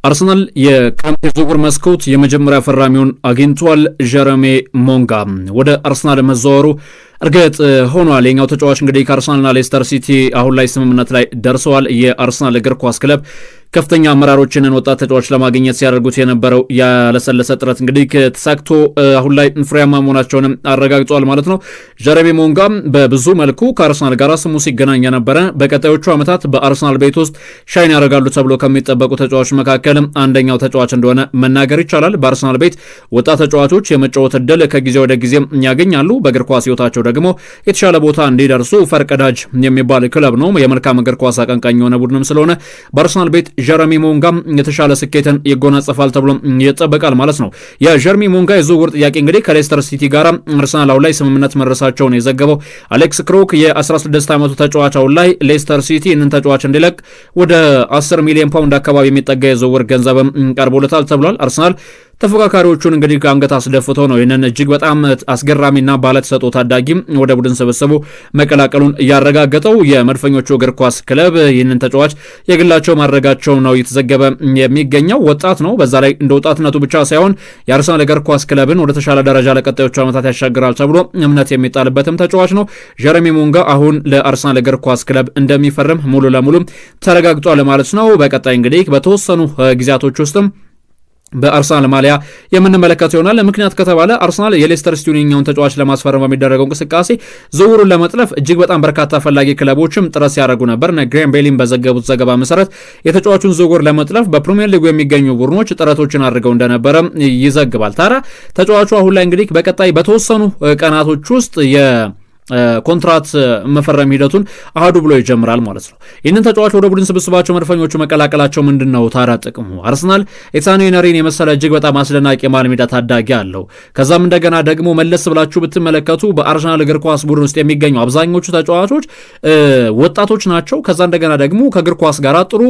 አርሰናል የክረምት የዝውውር መስኮት የመጀመሪያ ፈራሚውን አግኝቷል። ጀረሚ ሞንጋ ወደ አርሰናል መዘዋወሩ እርግጥ ሆኗል። የኛው ተጫዋች እንግዲህ ከአርሰናልና ሌስተር ሲቲ አሁን ላይ ስምምነት ላይ ደርሰዋል። የአርሰናል እግር ኳስ ክለብ ከፍተኛ አመራሮችን ወጣት ተጫዋች ለማግኘት ሲያደርጉት የነበረው ያለሰለሰ ጥረት እንግዲህ ተሳክቶ አሁን ላይ ፍሬያማ መሆናቸውን አረጋግጧል ማለት ነው። ጀረሚ ሞንጋ በብዙ መልኩ ከአርሰናል ጋር ስሙ ሲገናኝ የነበረ በቀጣዮቹ ዓመታት በአርሰናል ቤት ውስጥ ሻይን ያደርጋሉ ተብሎ ከሚጠበቁ ተጫዋቾች መካከል አንደኛው ተጫዋች እንደሆነ መናገር ይቻላል። በአርሰናል ቤት ወጣት ተጫዋቾች የመጫወት እድል ከጊዜ ወደ ጊዜ ያገኛሉ። በእግር ኳስ ህይወታቸው ደግሞ የተሻለ ቦታ እንዲደርሱ ፈርቀዳጅ የሚባል ክለብ ነው። የመልካም እግር ኳስ አቀንቃኝ የሆነ ቡድንም ስለሆነ በአርሰናል ቤት ጀረሚ ሞንጋ የተሻለ ስኬትን ይጎናጸፋል ተብሎ ይጠበቃል ማለት ነው። የጀረሚ ሞንጋ የዝውውር ጥያቄ እንግዲህ ከሌስተር ሲቲ ጋር አርሰናል አሁን ላይ ስምምነት መድረሳቸውን የዘገበው አሌክስ ክሮክ የ16 ዓመቱ ተጫዋች አሁን ላይ ሌስተር ሲቲ እንን ተጫዋች እንዲለቅ ወደ 10 ሚሊዮን ፓውንድ አካባቢ የሚጠጋ የዝውውር ገንዘብም ቀርቦለታል ተብሏል። አርሰናል ተፎካካሪዎቹን እንግዲህ ከአንገት አስደፍቶ ነው ይህንን እጅግ በጣም አስገራሚና ባለተሰጥኦ ታዳጊ ወደ ቡድን ስብስቡ መቀላቀሉን ያረጋገጠው የመድፈኞቹ እግር ኳስ ክለብ ይህንን ተጫዋች የግላቸው ማድረጋቸው ነው የተዘገበ የሚገኘው። ወጣት ነው። በዛ ላይ እንደ ወጣትነቱ ብቻ ሳይሆን የአርሰናል እግር ኳስ ክለብን ወደ ተሻለ ደረጃ ለቀጣዮቹ ዓመታት ያሻግራል ተብሎ እምነት የሚጣልበትም ተጫዋች ነው። ጀረሚ ሞንጋ አሁን ለአርሰናል እግር ኳስ ክለብ እንደሚፈርም ሙሉ ለሙሉ ተረጋግጧል ማለት ነው። በቀጣይ እንግዲህ በተወሰኑ ጊዜያቶች ውስጥም በአርሰናል ማሊያ የምንመለከተው ይሆናል። ምክንያት ከተባለ አርሰናል የሌስተር ሲቲውን ተጫዋች ለማስፈረም በሚደረገው እንቅስቃሴ ዝውውሩን ለመጥለፍ እጅግ በጣም በርካታ ፈላጊ ክለቦችም ጥረት ሲያደርጉ ነበር። ግሬም ቤሊም በዘገቡት ዘገባ መሰረት የተጫዋቹን ዝውውር ለመጥለፍ በፕሪሚየር ሊጉ የሚገኙ ቡድኖች ጥረቶችን አድርገው እንደነበረ ይዘግባል። ታዲያ ተጫዋቹ አሁን ላይ እንግዲህ በቀጣይ በተወሰኑ ቀናቶች ውስጥ ኮንትራት መፈረም ሂደቱን አሃዱ ብሎ ይጀምራል ማለት ነው። ይህንን ተጫዋች ወደ ቡድን ስብስባቸው መድፈኞቹ መቀላቀላቸው ምንድነው ታዲያ ጥቅሙ? አርሰናል ኤታኒ ነሪን የመሰለ እጅግ በጣም አስደናቂ የመሃል ሜዳ ታዳጊ አለው። ከዛም እንደገና ደግሞ መለስ ብላችሁ ብትመለከቱ በአርሰናል እግር ኳስ ቡድን ውስጥ የሚገኙ አብዛኞቹ ተጫዋቾች ወጣቶች ናቸው። ከዛ እንደገና ደግሞ ከእግር ኳስ ጋር ጥሩ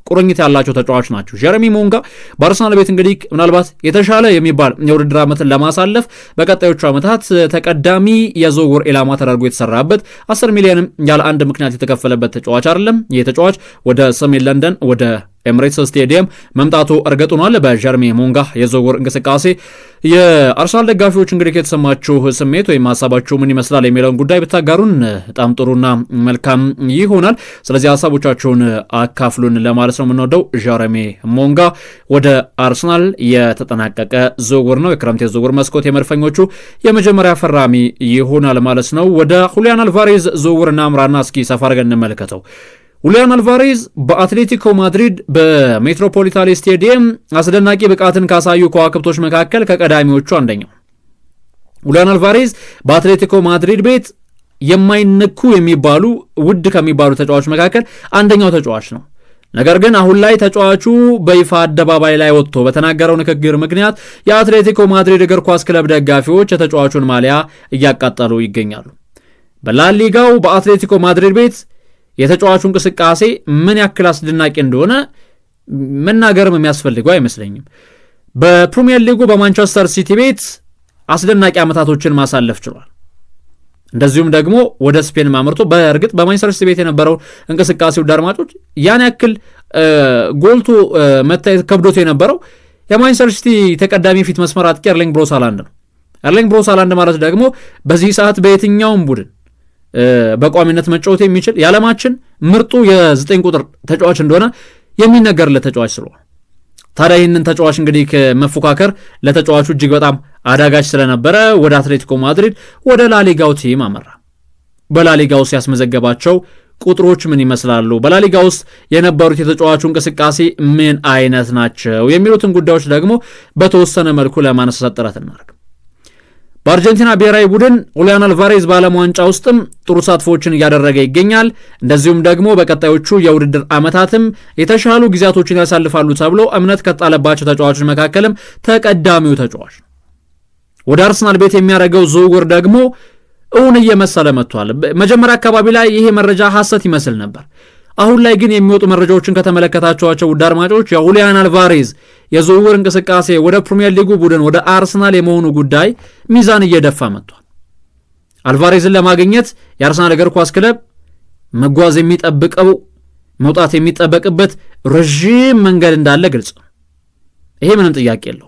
ቁርኝት ያላቸው ተጫዋች ናቸው። ጀረሚ ሞንጋ በአርሰናል ቤት እንግዲህ ምናልባት የተሻለ የሚባል የውድድር ዓመትን ለማሳለፍ በቀጣዮቹ ዓመታት ተቀዳሚ የዝውውር ኢላማ ተደርጎ የተሰራበት 10 ሚሊዮንም ያለ አንድ ምክንያት የተከፈለበት ተጫዋች አይደለም። ይህ ተጫዋች ወደ ሰሜን ለንደን ወደ ኤምሬትስ ስቴዲየም መምጣቱ እርግጥ ሆኗል። በጀረሚ ሞንጋ የዝውውር እንቅስቃሴ የአርሰናል ደጋፊዎች እንግዲህ የተሰማችሁ ስሜት ወይም ሀሳባችሁ ምን ይመስላል የሚለውን ጉዳይ ብታጋሩን በጣም ጥሩና መልካም ይሆናል። ስለዚህ ሀሳቦቻችሁን አካፍሉን ለማለት ነው የምንወደው። ጀረሚ ሞንጋ ወደ አርሰናል የተጠናቀቀ ዝውውር ነው። የክረምት የዝውውር መስኮት የመድፈኞቹ የመጀመሪያ ፈራሚ ይሆናል ማለት ነው። ወደ ሁሊያን አልቫሬዝ ዝውውር እናምራና እስኪ ሰፋ አድርገን እንመልከተው። ሁሊያን አልቫሬዝ በአትሌቲኮ ማድሪድ በሜትሮፖሊታን ስቴዲየም አስደናቂ ብቃትን ካሳዩ ከዋክብቶች መካከል ከቀዳሚዎቹ አንደኛው። ሁሊያን አልቫሬዝ በአትሌቲኮ ማድሪድ ቤት የማይነኩ የሚባሉ ውድ ከሚባሉ ተጫዋቾች መካከል አንደኛው ተጫዋች ነው። ነገር ግን አሁን ላይ ተጫዋቹ በይፋ አደባባይ ላይ ወጥቶ በተናገረው ንግግር ምክንያት የአትሌቲኮ ማድሪድ እግር ኳስ ክለብ ደጋፊዎች የተጫዋቹን ማሊያ እያቃጠሉ ይገኛሉ። በላሊጋው በአትሌቲኮ ማድሪድ ቤት የተጫዋቹ እንቅስቃሴ ምን ያክል አስደናቂ እንደሆነ መናገርም የሚያስፈልገው አይመስለኝም። በፕሪሚየር ሊጉ በማንቸስተር ሲቲ ቤት አስደናቂ ዓመታቶችን ማሳለፍ ችሏል። እንደዚሁም ደግሞ ወደ ስፔን ማምርቶ በእርግጥ በማንቸስተር ሲቲ ቤት የነበረው እንቅስቃሴው ዳርማጮች ያን ያክል ጎልቶ መታየት ከብዶት የነበረው የማንቸስተር ሲቲ ተቀዳሚ ፊት መስመር አጥቂ ኤርሊንግ ብራውት ሃላንድ ነው። ኤርሊንግ ብራውት ሃላንድ ማለት ደግሞ በዚህ ሰዓት በየትኛውም ቡድን በቋሚነት መጫወት የሚችል የዓለማችን ምርጡ የ9 ቁጥር ተጫዋች እንደሆነ የሚነገርለት ተጫዋች ስለሆነ ታዲያ ይህንን ተጫዋች እንግዲህ መፎካከር ለተጫዋቹ እጅግ በጣም አዳጋች ስለነበረ ወደ አትሌቲኮ ማድሪድ ወደ ላሊጋው ቲም አመራ። በላሊጋው ያስመዘገባቸው ቁጥሮች ምን ይመስላሉ? በላሊጋ ውስጥ የነበሩት የተጫዋቹ እንቅስቃሴ ምን አይነት ናቸው? የሚሉትን ጉዳዮች ደግሞ በተወሰነ መልኩ ለማነሳሳት ጥረት እናደርግ። በአርጀንቲና ብሔራዊ ቡድን ሁሊያን አልቫሬዝ በዓለም ዋንጫ ውስጥም ጥሩ ተሳትፎችን እያደረገ ይገኛል። እንደዚሁም ደግሞ በቀጣዮቹ የውድድር ዓመታትም የተሻሉ ጊዜያቶችን ያሳልፋሉ ተብሎ እምነት ከጣለባቸው ተጫዋቾች መካከልም ተቀዳሚው ተጫዋች ነው። ወደ አርሰናል ቤት የሚያደርገው ዝውውር ደግሞ እውን እየመሰለ መጥቷል። መጀመሪያ አካባቢ ላይ ይሄ መረጃ ሐሰት ይመስል ነበር። አሁን ላይ ግን የሚወጡ መረጃዎችን ከተመለከታችኋቸው ውድ አድማጮች የሁሊያን አልቫሬዝ የዝውውር እንቅስቃሴ ወደ ፕሪሚየር ሊጉ ቡድን ወደ አርሰናል የመሆኑ ጉዳይ ሚዛን እየደፋ መጥቷል። አልቫሬዝን ለማግኘት የአርሰናል እግር ኳስ ክለብ መጓዝ የሚጠብቀው መውጣት የሚጠበቅበት ረዥም መንገድ እንዳለ ግልጽ ነው። ይሄ ምንም ጥያቄ የለው።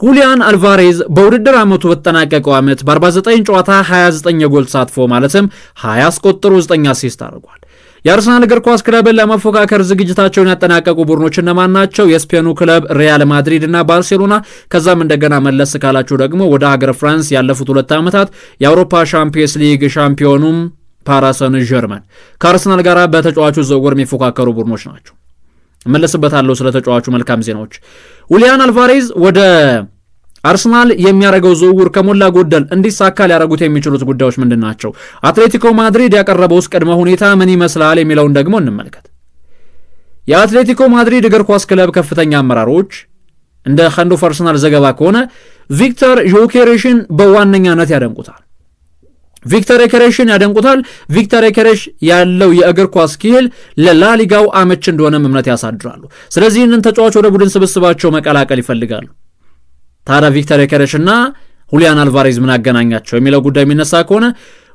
ሁሊያን አልቫሬዝ በውድድር ዓመቱ በተጠናቀቀው ዓመት በ49 ጨዋታ 29 የጎል ተሳትፎ ማለትም 20 አስቆጥሮ 9 አሲስት አድርጓል። የአርሰናል እግር ኳስ ክለብን ለመፎካከር ዝግጅታቸውን ያጠናቀቁ ቡድኖች እነማን ናቸው? የስፔኑ ክለብ ሪያል ማድሪድ እና ባርሴሎና። ከዛም እንደገና መለስ ካላችሁ ደግሞ ወደ ሀገር ፍራንስ ያለፉት 2 ዓመታት የአውሮፓ ሻምፒየንስ ሊግ ሻምፒዮኑም ፓሪስ ሰን ዠርመን ከአርሰናል ጋር በተጫዋቹ ዝውውር የሚፎካከሩ ቡድኖች ናቸው። እመለስበታለሁ ስለ ተጫዋቹ መልካም ዜናዎች። ሁሊያን አልቫሬዝ ወደ አርሰናል የሚያደርገው ዝውውር ከሞላ ጎደል እንዲሳካ ሊያደርጉት የሚችሉት ጉዳዮች ምንድን ናቸው? አትሌቲኮ ማድሪድ ያቀረበውስ ቅድመ ሁኔታ ምን ይመስላል የሚለውን ደግሞ እንመልከት። የአትሌቲኮ ማድሪድ እግር ኳስ ክለብ ከፍተኛ አመራሮች እንደ ሃንድ ኦፍ አርሰናል ዘገባ ከሆነ ቪክተር ዮኬሬሽን በዋነኛነት ያደንቁታል። ቪክተር ዮኬሬሽ ያለው የእግር ኳስ ስኪል ለላሊጋው አመች እንደሆነ እምነት ያሳድራሉ። ስለዚህ ይህንን ተጫዋች ወደ ቡድን ስብስባቸው መቀላቀል ይፈልጋሉ። ታዲያ ቪክተር ዮኬሬሽ እና ሁሊያን አልቫሬዝ ምን አገናኛቸው የሚለው ጉዳይ የሚነሳ ከሆነ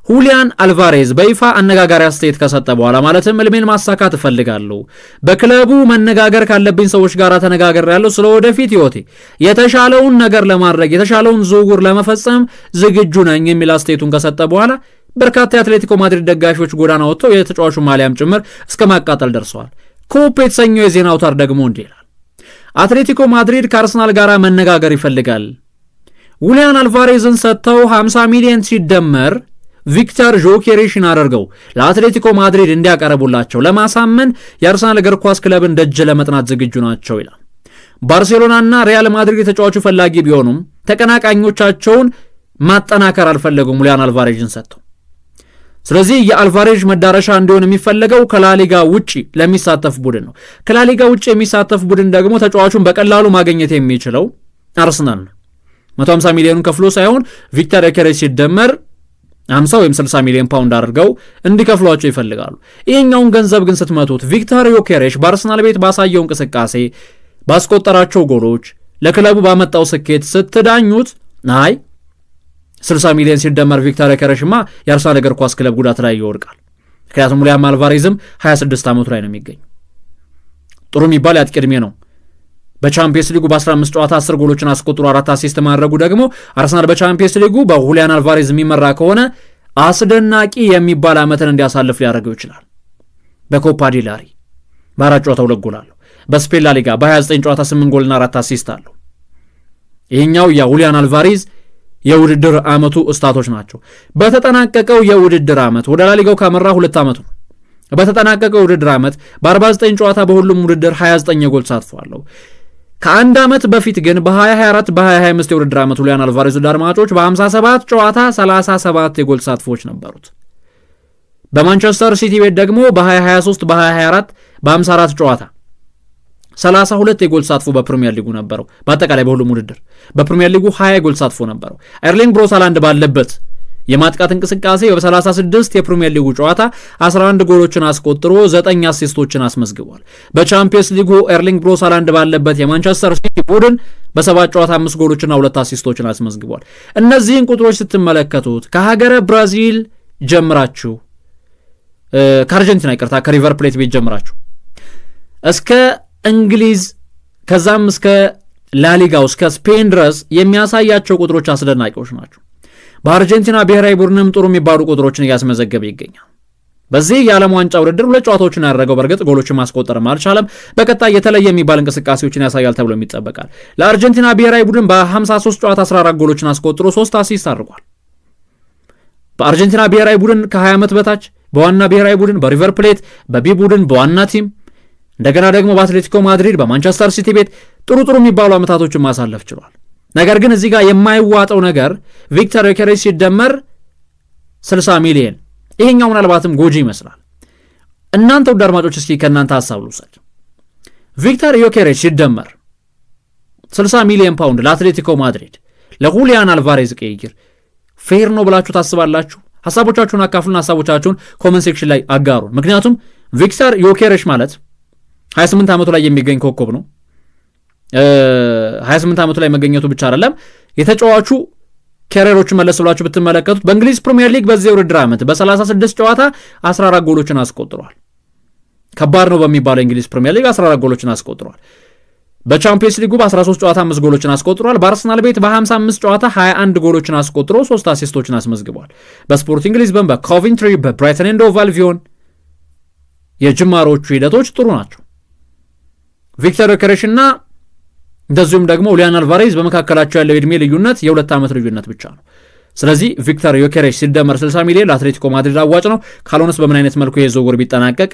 ሁሊያን አልቫሬዝ በይፋ አነጋጋሪ አስተያየት ከሰጠ በኋላ ማለትም እልሜን ማሳካት እፈልጋለሁ፣ በክለቡ መነጋገር ካለብኝ ሰዎች ጋር ተነጋግሬያለሁ፣ ስለ ወደፊት ህይወቴ የተሻለውን ነገር ለማድረግ የተሻለውን ዝውውር ለመፈጸም ዝግጁ ነኝ የሚል አስተያየቱን ከሰጠ በኋላ በርካታ የአትሌቲኮ ማድሪድ ደጋፊዎች ጎዳና ወጥተው የተጫዋቹ ማሊያም ጭምር እስከ ማቃጠል ደርሰዋል። ኮፕ የተሰኘው የዜና አውታር ደግሞ እንዲህ ይላል። አትሌቲኮ ማድሪድ ከአርሰናል ጋር መነጋገር ይፈልጋል። ሁሊያን አልቫሬዝን ሰጥተው 50 ሚሊዮን ሲደመር ቪክተር ዮኬሬሽን አድርገው ለአትሌቲኮ ማድሪድ እንዲያቀርቡላቸው ለማሳመን የአርሰናል እግር ኳስ ክለብን ደጅ ለመጥናት ዝግጁ ናቸው ይላል። ባርሴሎናና ሪያል ማድሪድ የተጫዋቹ ፈላጊ ቢሆኑም ተቀናቃኞቻቸውን ማጠናከር አልፈለጉም ሁሊያን አልቫሬዝን ሰጥተው። ስለዚህ የአልቫሬዝ መዳረሻ እንዲሆን የሚፈለገው ከላሊጋ ውጪ ለሚሳተፍ ቡድን ነው። ከላሊጋ ውጪ የሚሳተፍ ቡድን ደግሞ ተጫዋቹን በቀላሉ ማግኘት የሚችለው አርሰናል ነው። 150 ሚሊዮኑን ከፍሎ ሳይሆን ቪክተር ዮኬሬሽ ሲደመር 50 ወይም 60 ሚሊዮን ፓውንድ አድርገው እንዲከፍሏቸው ይፈልጋሉ። ይሄኛውን ገንዘብ ግን ስትመቱት ቪክተር ዮኬሬሽ በአርሰናል ቤት ባሳየው እንቅስቃሴ፣ ባስቆጠራቸው ጎሎች፣ ለክለቡ ባመጣው ስኬት ስትዳኙት አይ 60 ሚሊዮን ሲደመር ቪክተር ዮኬሬሽማ የአርሰናል እግር ኳስ ክለብ ጉዳት ላይ ይወድቃል። ምክንያቱም ሁሊያን አልቫሬዝም 26 ዓመቱ ላይ ነው የሚገኘው። ጥሩ የሚባል የአጥቂ ዕድሜ ነው። በቻምፒየንስ ሊጉ በ15 ጨዋታ 10 ጎሎችን አስቆጥሮ 4 አሲስት ማድረጉ ደግሞ አርሰናል በቻምፒየንስ ሊጉ በሁሊያን አልቫሬዝ የሚመራ ከሆነ አስደናቂ የሚባል ዓመትን እንዲያሳልፍ ሊያደርገው ይችላል። በኮፓ ዲላሪ በ4 ጨዋታ 2 ጎል አለው። በስፔን ላሊጋ በ29 ጨዋታ 8 ጎልና 4 አሲስት አለው። ይሄኛው የሁሊያን አልቫሬዝ የውድድር ዓመቱ ስታቶች ናቸው። በተጠናቀቀው የውድድር ዓመት ወደ ላሊጋው ካመራ 2 ዓመቱ ነው። በተጠናቀቀው የውድድር ዓመት በ49 ጨዋታ በሁሉም ውድድር 29 የጎል ተሳትፎ አለው። ከአንድ ዓመት በፊት ግን በ2024 በ2025 የውድድር ዓመት ሁሊያን አልቫሬዝ አድማጮች በ57 ጨዋታ 37 የጎል ተሳትፎች ነበሩት። በማንቸስተር ሲቲ ቤት ደግሞ በ2023 በ2024 በ54 ጨዋታ 32 የጎል ተሳትፎ በፕሪሚየር ሊጉ ነበረው። በአጠቃላይ በሁሉም ውድድር በፕሪሚየር ሊጉ 20 የጎል ተሳትፎ ነበረው። ኤርሊንግ ብራውት ሃላንድ ባለበት የማጥቃት እንቅስቃሴ በ36 የፕሪሚየር ሊጉ ጨዋታ 11 ጎሎችን አስቆጥሮ 9 አሲስቶችን አስመዝግቧል። በቻምፒየንስ ሊጉ ኤርሊንግ ብራውት ሃላንድ ባለበት የማንቸስተር ሲቲ ቡድን በ7 ጨዋታ 5 ጎሎችና 2 አሲስቶችን አስመዝግቧል። እነዚህን ቁጥሮች ስትመለከቱት ከሀገረ ብራዚል ጀምራችሁ ከአርጀንቲና ከሪቨር ፕሌት ቤት ጀምራችሁ እስከ እንግሊዝ ከዛም እስከ ላሊጋው እስከ ስፔን ድረስ የሚያሳያቸው ቁጥሮች አስደናቂዎች ናቸው። በአርጀንቲና ብሔራዊ ቡድንም ጥሩ የሚባሉ ቁጥሮችን እያስመዘገበ ይገኛል። በዚህ የዓለም ዋንጫ ውድድር 2 ጨዋታዎችን ያደረገው በእርግጥ ጎሎችን ማስቆጠርም አልቻለም። በቀጣይ የተለየ የሚባል እንቅስቃሴዎችን ያሳያል ተብሎ ይጠበቃል። ለአርጀንቲና ብሔራዊ ቡድን በ53 ጨዋታ 14 ጎሎችን አስቆጥሮ 3 አሲስት አድርጓል። በአርጀንቲና ብሔራዊ ቡድን ከ20 ዓመት በታች በዋና ብሔራዊ ቡድን በሪቨር ፕሌት በቢ ቡድን በዋና ቲም እንደገና ደግሞ በአትሌቲኮ ማድሪድ በማንቸስተር ሲቲ ቤት ጥሩ የሚባሉ ዓመታቶችን ማሳለፍ ችሏል። ነገር ግን እዚህ ጋር የማይዋጠው ነገር ቪክተር ዮኬሬሽ ሲደመር 60 ሚሊዮን ይሄኛው ምናልባትም ጎጂ ይመስላል። እናንተ ውድ አድማጮች እስኪ ከእናንተ ሐሳብ ልውሰድ። ቪክተር ዮኬሬሽ ሲደመር 60 ሚሊዮን ፓውንድ ለአትሌቲኮ ማድሪድ ለሁሊያን አልቫሬዝ ቅይር ፌር ነው ብላችሁ ታስባላችሁ? ሐሳቦቻችሁን አካፍሉን። ሐሳቦቻችሁን ኮመንት ሴክሽን ላይ አጋሩን። ምክንያቱም ቪክተር ዮኬሬሽ ማለት 28 ዓመቱ ላይ የሚገኝ ኮከብ ነው። 28 ዓመቱ ላይ መገኘቱ ብቻ አይደለም፣ የተጫዋቹ ካሪየሮችን መለስ ብላችሁ ብትመለከቱት በእንግሊዝ ፕሪሚየር ሊግ በዚህ ውድድር ዓመት በ36 ጨዋታ 14 ጎሎችን አስቆጥሯል። ከባድ ነው በሚባለው እንግሊዝ ፕሪሚየር ሊግ 14 ጎሎችን አስቆጥሯል። በቻምፒየንስ ሊጉ በ13 ጨዋታ 5 ጎሎችን አስቆጥሯል። በአርሰናል ቤት በ55 ጨዋታ 21 ጎሎችን አስቆጥሮ 3 አሲስቶችን አስመዝግቧል። በስፖርቲንግ ሊዝበን፣ በኮቨንትሪ፣ በብራይተን ኤንድ ሆቭ አልቢዮን የጅማሮቹ ሂደቶች ጥሩ ናቸው። ቪክተር ዮኬሬሽ እና እንደዚሁም ደግሞ ኡሊያን አልቫሬዝ በመካከላቸው ያለው የዕድሜ ልዩነት የ2 ዓመት ልዩነት ብቻ ነው። ስለዚህ ቪክተር ዮኬሬሽ ሲደመር 60 ሚሊዮን ለአትሌቲኮ ማድሪድ አዋጭ ነው። ካልሆነስ በምን አይነት መልኩ የዝውውር ቢጠናቀቅ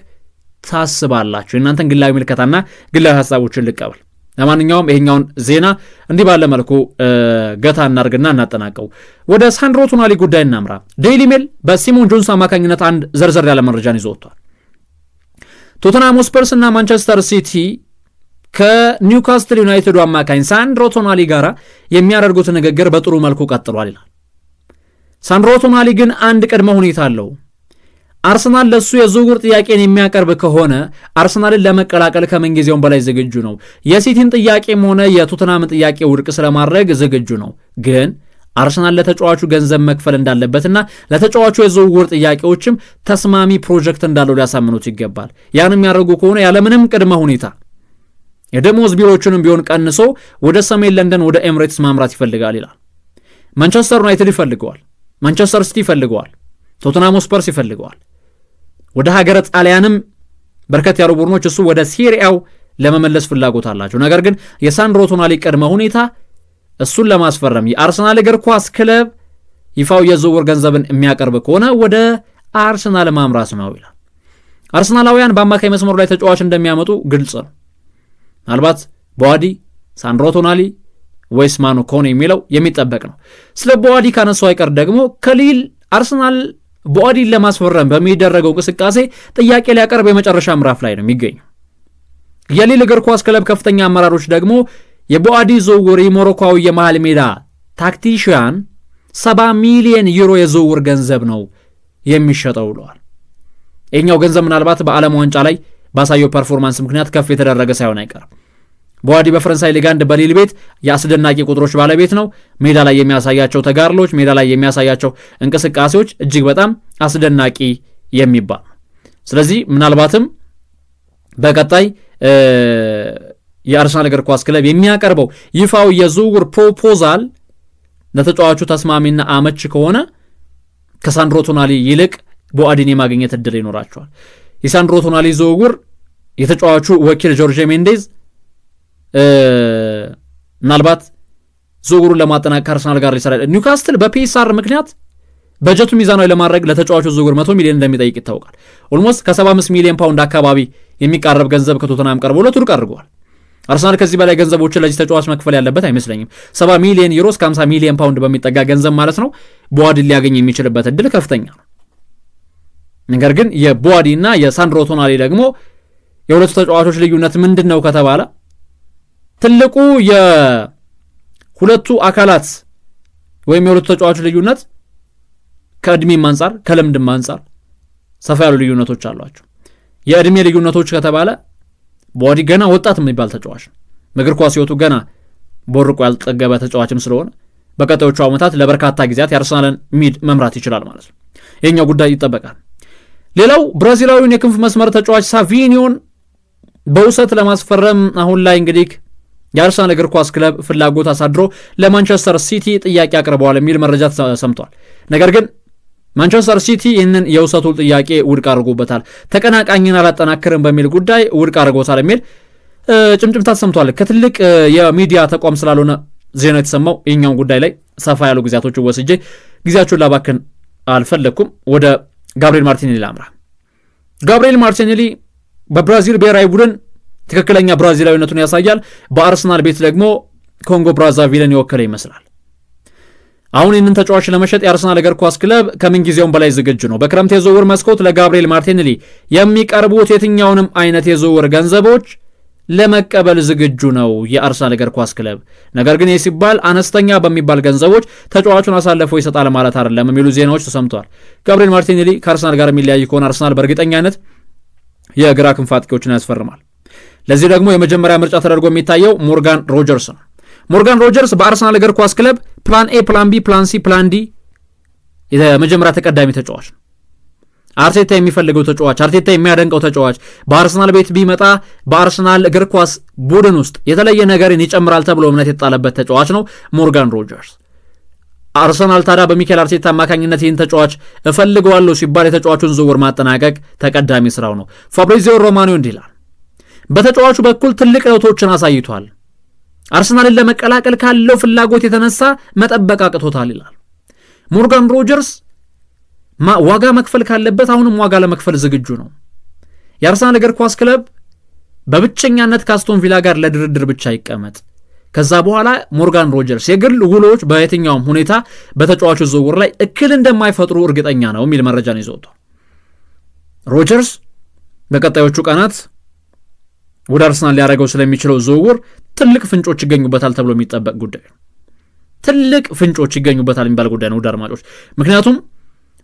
ታስባላችሁ? የእናንተን ግላዊ ምልከታና ግላዊ ሀሳቦችን ልቀበል። ለማንኛውም ይሄኛውን ዜና እንዲህ ባለ መልኩ ገታ እናርግና እናጠናቀው። ወደ ሳንድሮ ቶናሊ ጉዳይ እናምራ። ዴይሊ ሜል በሲሞን ጆንስ አማካኝነት አንድ ዘርዘር ያለ መረጃን ይዞ ወጥቷል። ቶተንሃም ስፐርስ እና ማንቸስተር ሲቲ ከኒውካስትል ዩናይትዱ አማካኝ ሳንድሮ ቶናሊ ጋር የሚያደርጉት ንግግር በጥሩ መልኩ ቀጥሏል ይላል። ሳንድሮ ቶናሊ ግን አንድ ቅድመ ሁኔታ አለው። አርሰናል ለሱ የዝውውር ጥያቄን የሚያቀርብ ከሆነ አርሰናልን ለመቀላቀል ከምንጊዜውም በላይ ዝግጁ ነው። የሲቲን ጥያቄም ሆነ የቶተንሃምን ጥያቄ ውድቅ ስለማድረግ ዝግጁ ነው። ግን አርሰናል ለተጫዋቹ ገንዘብ መክፈል እንዳለበትና ለተጫዋቹ የዝውውር ጥያቄዎችም ተስማሚ ፕሮጀክት እንዳለው ሊያሳምኑት ይገባል። ያንም ያደርጉ ከሆነ ያለምንም ቅድመ ሁኔታ የደሞዝ ቢሮዎቹንም ቢሆን ቀንሶ ወደ ሰሜን ለንደን ወደ ኤምሬትስ ማምራት ይፈልጋል ይላል። ማንቸስተር ዩናይትድ ይፈልገዋል፣ ማንቸስተር ሲቲ ይፈልገዋል፣ ቶተንሃም ስፐርስ ይፈልገዋል። ወደ ሀገረ ጣሊያንም በርከት ያሉ ቡድኖች እሱ ወደ ሲሪያው ለመመለስ ፍላጎት አላቸው። ነገር ግን የሳንድሮ ቶናሊ ቅድመ ሁኔታ እሱን ለማስፈረም የአርሰናል እግር ኳስ ክለብ ይፋው የዝውውር ገንዘብን የሚያቀርብ ከሆነ ወደ አርሰናል ማምራት ነው ይላል። አርሰናላውያን በአማካይ መስመሩ ላይ ተጫዋች እንደሚያመጡ ግልጽ ነው። ምናልባት ቦዋዲ፣ ሳንድሮ ቶናሊ ወይስ ማኑ ኮኔ የሚለው የሚጠበቅ ነው። ስለ ቦዋዲ ካነሳው አይቀር ደግሞ ከሊል አርሰናል ቦዋዲን ለማስፈረም በሚደረገው እንቅስቃሴ ጥያቄ ሊያቀርብ የመጨረሻ ምዕራፍ ላይ ነው የሚገኘው። የሊል እግር ኳስ ክለብ ከፍተኛ አመራሮች ደግሞ የቦዋዲ ዝውውር የሞሮኮዊ የመሃል ሜዳ ታክቲሽያን 70 ሚሊዮን ዩሮ የዝውውር ገንዘብ ነው የሚሸጠው ብለዋል። ይህኛው ገንዘብ ምናልባት በዓለም ዋንጫ ላይ ባሳየው ፐርፎርማንስ ምክንያት ከፍ የተደረገ ሳይሆን አይቀርም። ቦዋዲ በፈረንሳይ ሊግ 1 በሊል ቤት የአስደናቂ ቁጥሮች ባለቤት ነው። ሜዳ ላይ የሚያሳያቸው ተጋድሎች፣ ሜዳ ላይ የሚያሳያቸው እንቅስቃሴዎች እጅግ በጣም አስደናቂ የሚባል ነው። ስለዚህ ምናልባትም በቀጣይ የአርሰናል እግር ኳስ ክለብ የሚያቀርበው ይፋው የዝውውር ፕሮፖዛል ለተጫዋቹ ተስማሚና አመች ከሆነ ከሳንድሮ ቶናሊ ይልቅ ቦዋዲን የማግኘት እድል ይኖራቸዋል። የሳንድሮ ቶናሊ ዝውውር የተጫዋቹ ወኪል ጆርጄ ሜንዴዝ ምናልባት ዝውውሩን ለማጠናቀቅ አርሰናል ጋር ይሰራል። ኒውካስትል በፒኤስአር ምክንያት በጀቱ ሚዛናዊ ለማድረግ ለተጫዋቹ ዝውውር 100 ሚሊዮን እንደሚጠይቅ ይታወቃል። ኦልሞስት ከ75 ሚሊዮን ፓውንድ አካባቢ የሚቃረብ ገንዘብ ከቶተንሃም ቀርቦ ለቱርክ አድርገዋል። አርሰናል ከዚህ በላይ ገንዘቦችን ለዚህ ተጫዋች መክፈል ያለበት አይመስለኝም። 70 ሚሊዮን ዩሮ እስከ 50 ሚሊዮን ፓውንድ በሚጠጋ ገንዘብ ማለት ነው ቦዋዲን ሊያገኝ የሚችልበት እድል ከፍተኛ ነው። ነገር ግን የቦዋዲ እና የሳንድሮ ቶናሊ ደግሞ የሁለቱ ተጫዋቾች ልዩነት ምንድን ነው ከተባለ ትልቁ የሁለቱ አካላት ወይም የሁለቱ ተጫዋቾች ልዩነት ከእድሜም አንጻር ከልምድም አንጻር ሰፋ ያሉ ልዩነቶች አሏቸው። የእድሜ ልዩነቶች ከተባለ ቦዋዲ ገና ወጣት የሚባል ተጫዋች ነው። እግር ኳስ ሕይወቱ ገና ቦርቆ ያልጠገበ ተጫዋችም ስለሆነ በቀጣዮቹ ዓመታት ለበርካታ ጊዜያት የአርሰናልን ሚድ መምራት ይችላል ማለት ነው። ይሄኛው ጉዳይ ይጠበቃል። ሌላው ብራዚላዊውን የክንፍ መስመር ተጫዋች ሳቪኒዮን በውሰት ለማስፈረም አሁን ላይ እንግዲህ የአርሰናል እግር ኳስ ክለብ ፍላጎት አሳድሮ ለማንቸስተር ሲቲ ጥያቄ አቅርበዋል የሚል መረጃ ሰምቷል። ነገር ግን ማንቸስተር ሲቲ ይህንን የውሰቱ ጥያቄ ውድቅ አድርጎበታል። ተቀናቃኝን አላጠናክርም በሚል ጉዳይ ውድቅ አድርጎታል የሚል ጭምጭምታ ሰምቷል። ከትልቅ የሚዲያ ተቋም ስላልሆነ ዜና የተሰማው ይህኛውን ጉዳይ ላይ ሰፋ ያሉ ጊዜያቶች ወስጄ ጊዜያችሁን ላባክን አልፈለግኩም። ወደ ጋብሪኤል ማርቲኔሊ ላምራ። ጋብሪኤል ማርቲኔሊ በብራዚል ብሔራዊ ቡድን ትክክለኛ ብራዚላዊነቱን ያሳያል። በአርሰናል ቤት ደግሞ ኮንጎ ብራዛቪልን የወከለ ይመስላል። አሁን ይህንን ተጫዋች ለመሸጥ የአርሰናል እግር ኳስ ክለብ ከምንጊዜውም በላይ ዝግጁ ነው። በክረምት የዝውውር መስኮት ለጋብሪኤል ማርቲኔሊ የሚቀርቡት የትኛውንም አይነት የዝውውር ገንዘቦች ለመቀበል ዝግጁ ነው የአርሰናል እግር ኳስ ክለብ። ነገር ግን ይህ ሲባል አነስተኛ በሚባል ገንዘቦች ተጫዋቹን አሳልፎ ይሰጣል ማለት አይደለም የሚሉ ዜናዎች ተሰምተዋል። ጋብሪኤል ማርቲኔሊ ከአርሰናል ጋር የሚለያይ ከሆነ አርሰናል በእርግጠኛነት የግራ ክንፍ አጥቂዎችን ያስፈርማል። ለዚህ ደግሞ የመጀመሪያ ምርጫ ተደርጎ የሚታየው ሞርጋን ሮጀርስ ነው። ሞርጋን ሮጀርስ በአርሰናል እግር ኳስ ክለብ ፕላን ኤ፣ ፕላን ቢ፣ ፕላን ሲ፣ ፕላን ዲ የመጀመሪያ ተቀዳሚ ተጫዋች ነው። አርቴታ የሚፈልገው ተጫዋች፣ አርቴታ የሚያደንቀው ተጫዋች በአርሰናል ቤት ቢመጣ በአርሰናል እግር ኳስ ቡድን ውስጥ የተለየ ነገርን ይጨምራል ተብሎ እምነት የጣለበት ተጫዋች ነው ሞርጋን ሮጀርስ። አርሰናል ታዲያ በሚኬል አርቴታ አማካኝነት ይህን ተጫዋች እፈልገዋለሁ ሲባል የተጫዋቹን ዝውውር ማጠናቀቅ ተቀዳሚ ስራው ነው። ፋብሪዚዮ ሮማኖ እንዲህ ይላል፣ በተጫዋቹ በኩል ትልቅ ለውጦችን አሳይቷል። አርሰናልን ለመቀላቀል ካለው ፍላጎት የተነሳ መጠበቅ አቅቶታል ይላል። ሞርጋን ሮጀርስ ዋጋ መክፈል ካለበት አሁንም ዋጋ ለመክፈል ዝግጁ ነው። የአርሰናል እግር ኳስ ክለብ በብቸኛነት ከአስቶን ቪላ ጋር ለድርድር ብቻ ይቀመጥ፣ ከዛ በኋላ ሞርጋን ሮጀርስ የግል ውሎች በየትኛውም ሁኔታ በተጫዋቹ ዝውውር ላይ እክል እንደማይፈጥሩ እርግጠኛ ነው የሚል መረጃን ይዞ ወጥቷል። ሮጀርስ በቀጣዮቹ ቀናት ወደ አርሰናል ሊያደርገው ስለሚችለው ዝውውር ትልቅ ፍንጮች ይገኙበታል ተብሎ የሚጠበቅ ጉዳይ ነው። ትልቅ ፍንጮች ይገኙበታል የሚባል ጉዳይ ነው ውድ አድማጮች። ምክንያቱም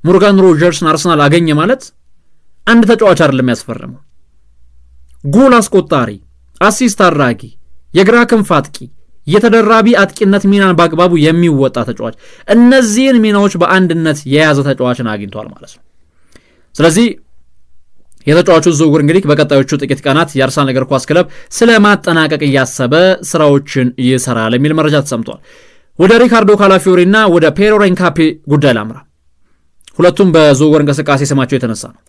ሞርጋን ሮጀርስን አርሰናል አገኘ ማለት አንድ ተጫዋች አይደለም ያስፈረመው፣ ጎል አስቆጣሪ፣ አሲስት አድራጊ፣ የግራ ክንፍ አጥቂ፣ የተደራቢ አጥቂነት ሚናን በአግባቡ የሚወጣ ተጫዋች፣ እነዚህን ሚናዎች በአንድነት የያዘ ተጫዋችን አግኝቷል ማለት ነው። ስለዚህ የተጫዋቹ ዝውውር እንግዲህ በቀጣዮቹ ጥቂት ቀናት የአርሰናል እግር ኳስ ክለብ ስለ ማጠናቀቅ እያሰበ ስራዎችን ይሰራል የሚል መረጃ ተሰምቷል። ወደ ሪካርዶ ካላፊዮሪ እና ወደ ፔሮ ሂንካፔ ጉዳይ ላምራ። ሁለቱም በዝውውር እንቅስቃሴ ስማቸው የተነሳ ነው።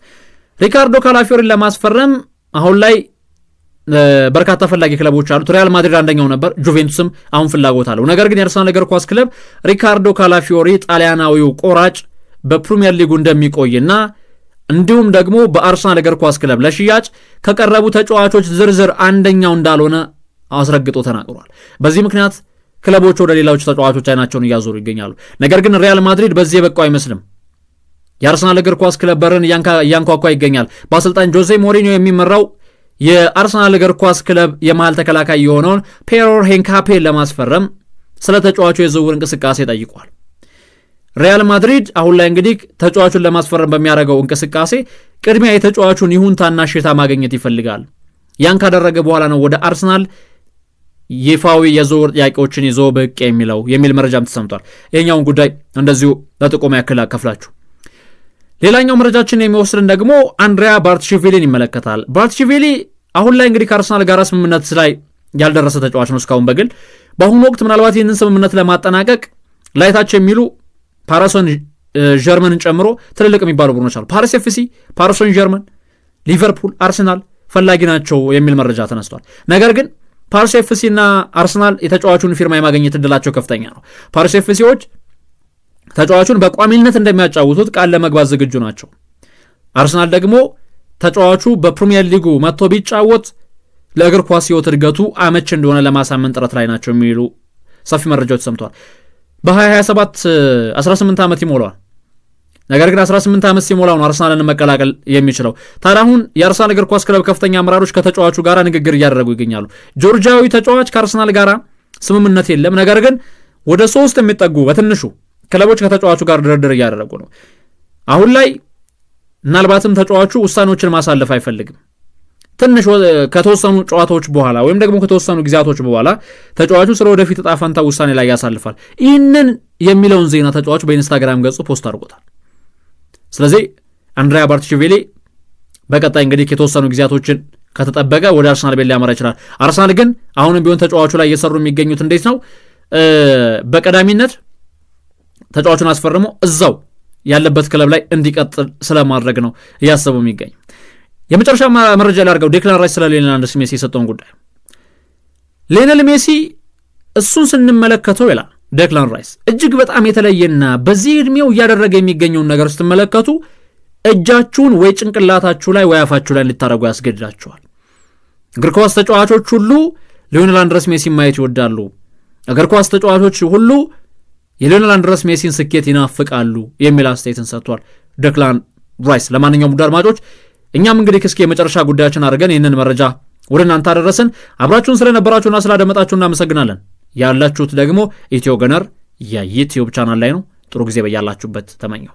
ሪካርዶ ካላፊዮሪን ለማስፈረም አሁን ላይ በርካታ ፈላጊ ክለቦች አሉት። ሪያል ማድሪድ አንደኛው ነበር፣ ጁቬንቱስም አሁን ፍላጎት አለው። ነገር ግን የአርሰናል እግር ኳስ ክለብ ሪካርዶ ካላፊዮሪ ጣሊያናዊው ቆራጭ በፕሪሚየር ሊጉ እንደሚቆይና እንዲሁም ደግሞ በአርሰናል እግር ኳስ ክለብ ለሽያጭ ከቀረቡ ተጫዋቾች ዝርዝር አንደኛው እንዳልሆነ አስረግጦ ተናግሯል። በዚህ ምክንያት ክለቦች ወደ ሌሎች ተጫዋቾች አይናቸውን እያዞሩ ይገኛሉ። ነገር ግን ሪያል ማድሪድ በዚህ የበቃው አይመስልም። የአርሰናል እግር ኳስ ክለብ በርን እያንኳኳ ይገኛል። በአሰልጣኝ ጆዜ ሞሪኒዮ የሚመራው የአርሰናል እግር ኳስ ክለብ የመሃል ተከላካይ የሆነውን ፔሮ ሂንካፔን ለማስፈረም ስለ ተጫዋቹ የዝውውር እንቅስቃሴ ጠይቋል። ሪያል ማድሪድ አሁን ላይ እንግዲህ ተጫዋቹን ለማስፈረም በሚያደርገው እንቅስቃሴ ቅድሚያ የተጫዋቹን ይሁንታና እሽታ ማግኘት ይፈልጋል። ያን ካደረገ በኋላ ነው ወደ አርሰናል ይፋዊ የዝውውር ጥያቄዎችን ይዞ ብቅ የሚል መረጃም ተሰምቷል። ይሄኛውን ጉዳይ እንደዚሁ ለጥቆማ ያክል አከፍላችሁ። ሌላኛው መረጃችን የሚወስድን ደግሞ አንድሪያ ባርትሽቪሊን ይመለከታል። ባርትሽቪሊ አሁን ላይ እንግዲህ ከአርሰናል ጋር ስምምነት ላይ ያልደረሰ ተጫዋች ነው እስካሁን በግል። በአሁኑ ወቅት ምናልባት ይህንን ስምምነት ለማጠናቀቅ ላይታቸው የሚሉ ፓሪሰን ጀርመንን ጨምሮ ትልልቅ የሚባሉ ቡድኖች አሉ። ፓሪስ ኤፍሲ፣ ፓሪሰን ጀርመን፣ ሊቨርፑል፣ አርሰናል ፈላጊ ናቸው የሚል መረጃ ተነስቷል። ነገር ግን ፓሪስ ኤፍሲ እና አርሰናል የተጫዋቹን ፊርማ የማግኘት እድላቸው ከፍተኛ ነው። ፓሪስ ኤፍሲዎች ተጫዋቹን በቋሚነት እንደሚያጫውቱት ቃል ለመግባት ዝግጁ ናቸው። አርሰናል ደግሞ ተጫዋቹ በፕሪሚየር ሊጉ መጥቶ ቢጫወት ለእግር ኳስ ሕይወት እድገቱ አመች እንደሆነ ለማሳመን ጥረት ላይ ናቸው የሚሉ ሰፊ መረጃዎች ሰምተዋል። በ2027 18 ዓመት ይሞላዋል። ነገር ግን 18 ዓመት ሲሞላው ነው አርሰናልን መቀላቀል የሚችለው። ታዲያ አሁን የአርሰናል እግር ኳስ ክለብ ከፍተኛ አመራሮች ከተጫዋቹ ጋር ንግግር እያደረጉ ይገኛሉ። ጆርጂያዊ ተጫዋች ከአርሰናል ጋር ስምምነት የለም። ነገር ግን ወደ 3 የሚጠጉ በትንሹ ክለቦች ከተጫዋቹ ጋር ድርድር እያደረጉ ነው። አሁን ላይ ምናልባትም ተጫዋቹ ውሳኔዎችን ማሳለፍ አይፈልግም። ትንሽ ከተወሰኑ ጨዋታዎች በኋላ ወይም ደግሞ ከተወሰኑ ጊዜያቶች በኋላ ተጫዋቹ ስለ ወደፊት ዕጣ ፈንታ ውሳኔ ላይ ያሳልፋል። ይህንን የሚለውን ዜና ተጫዋቹ በኢንስታግራም ገጹ ፖስት አድርጎታል። ስለዚህ አንድሪያ ባርትሽቪሊ በቀጣይ እንግዲህ የተወሰኑ ጊዜያቶችን ከተጠበቀ ወደ አርሰናል ቤት ሊያመራ ይችላል። አርሰናል ግን አሁንም ቢሆን ተጫዋቹ ላይ እየሰሩ የሚገኙት እንዴት ነው? በቀዳሚነት ተጫዋቹን አስፈርሞ እዛው ያለበት ክለብ ላይ እንዲቀጥል ስለማድረግ ነው እያሰቡ የሚገኝ። የመጨረሻ መረጃ ላድርገው። ዴክላን ራይስ ስለ ሊዮኔል ሜሲ የሰጠውን ጉዳይ ሊዮኔል ሜሲ እሱን ስንመለከተው ይላል ዴክላን ራይስ እጅግ በጣም የተለየና በዚህ እድሜው እያደረገ የሚገኘውን ነገር ስትመለከቱ እጃችሁን ወይ ጭንቅላታችሁ ላይ ወይ አፋችሁ ላይ እንድታረጉ ያስገድዳችኋል። እግር ኳስ ተጫዋቾች ሁሉ ሊዮኔል አንድረስ ሜሲ ማየት ይወዳሉ። እግር ኳስ ተጫዋቾች ሁሉ የሊዮኔል አንድረስ ሜሲን ስኬት ይናፍቃሉ የሚል አስተያየትን ሰጥቷል ዴክላን ራይስ። ለማንኛውም ውድ አድማጮች እኛም እንግዲህ እስኪ የመጨረሻ ጉዳያችን አድርገን ይህንን መረጃ ወደ እናንተ አደረስን። አብራችሁን ስለነበራችሁና ስላደመጣችሁ እናመሰግናለን። ያላችሁት ደግሞ ኢትዮ ገነር የዩቲዩብ ቻናል ላይ ነው። ጥሩ ጊዜ በያላችሁበት ተመኘው።